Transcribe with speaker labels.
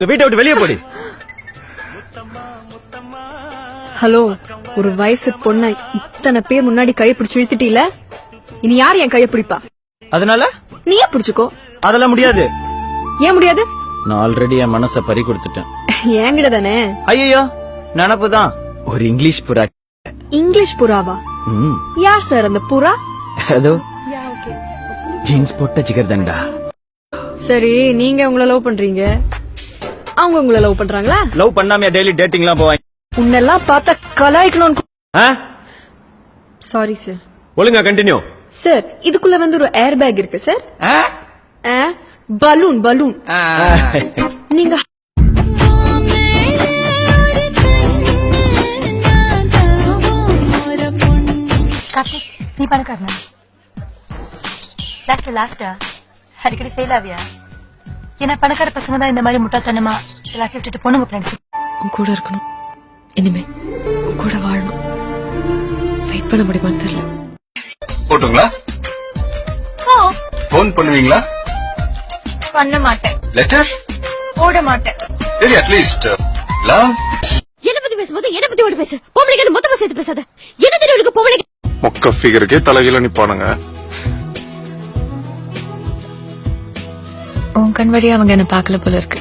Speaker 1: வீட்டை விட்டு வெளியே போடி.
Speaker 2: ஹலோ, ஒரு வயசு பொண்ண இத்தனை பேர் முன்னாடி கைய பிடிச்சு இழுத்துட்டீல, இனி யார் என் கைய பிடிப்பா?
Speaker 1: அதனால
Speaker 2: நீயே பிடிச்சுக்கோ.
Speaker 1: அதெல்லாம் முடியாது.
Speaker 2: ஏன் முடியாது?
Speaker 1: நான் ஆல்ரெடி என் மனச பறி கொடுத்துட்டேன்.
Speaker 2: என்கிட்ட தானே.
Speaker 1: ஐயோ, நினப்புதான். ஒரு இங்கிலீஷ் புறா.
Speaker 2: இங்கிலீஷ் புறாவா? யார் சார் அந்த புறா?
Speaker 1: அதோ ஜீன்ஸ் போட்ட ஜிகர்தண்டா.
Speaker 2: சரி, நீங்க உங்களை லவ் பண்றீங்க, அவங்க உங்களை லவ் பண்றாங்களா?
Speaker 1: லவ் பண்ணாமையா டெய்லி டேட்டிங்லாம் போவாங்க?
Speaker 2: உன்னெல்லாம் பார்த்தா கலாய்க்கணும்னு. Sorry sir.
Speaker 1: ஒழுங்கா கண்டினியூ.
Speaker 2: சார், இதுக்குள்ள வந்து ஒரு ஏர் பேக் இருக்கு சார். Balloon balloon. நீங்க
Speaker 3: கார்த்திக், நீ பணக்காரனா? லாஸ்டா அடிக்கடி ஃபெயில் ஆவியா? ஏன்னா பணக்கார பசங்க தான் இந்த மாதிரி முட்டாத்தனமா எல்லாத்தையும் விட்டுட்டு பொண்ணுங்க ஃப்ரெண்ட்ஸ்
Speaker 4: உன் கூட இருக்கணும், இனிமே உன் கூட வாழணும். வெயிட் பண்ண முடியுமான்னு தெரியல.
Speaker 5: போட்டுங்களா? போன் பண்ணுவீங்களா?
Speaker 3: பண்ண மாட்டேன்.
Speaker 5: லெட்டர்
Speaker 3: போட மாட்டேன்.
Speaker 5: சரி, அட்லீஸ்ட் லவ்.
Speaker 3: என்ன பத்தி பேசும்போது என்ன பத்தி ஓடி பேசு. பொம்பளைக்கு மொத்தமா சேர்த்து பேசாத. என்ன தெரியும் உனக்கு பொம்பளைக்கு?
Speaker 5: மொக்க ஃபிகருக்கே தலைகீழ நிப்பானுங்க.
Speaker 4: உன் கண் வழியா அவங்க என்ன பார்க்கல போல இருக்கு.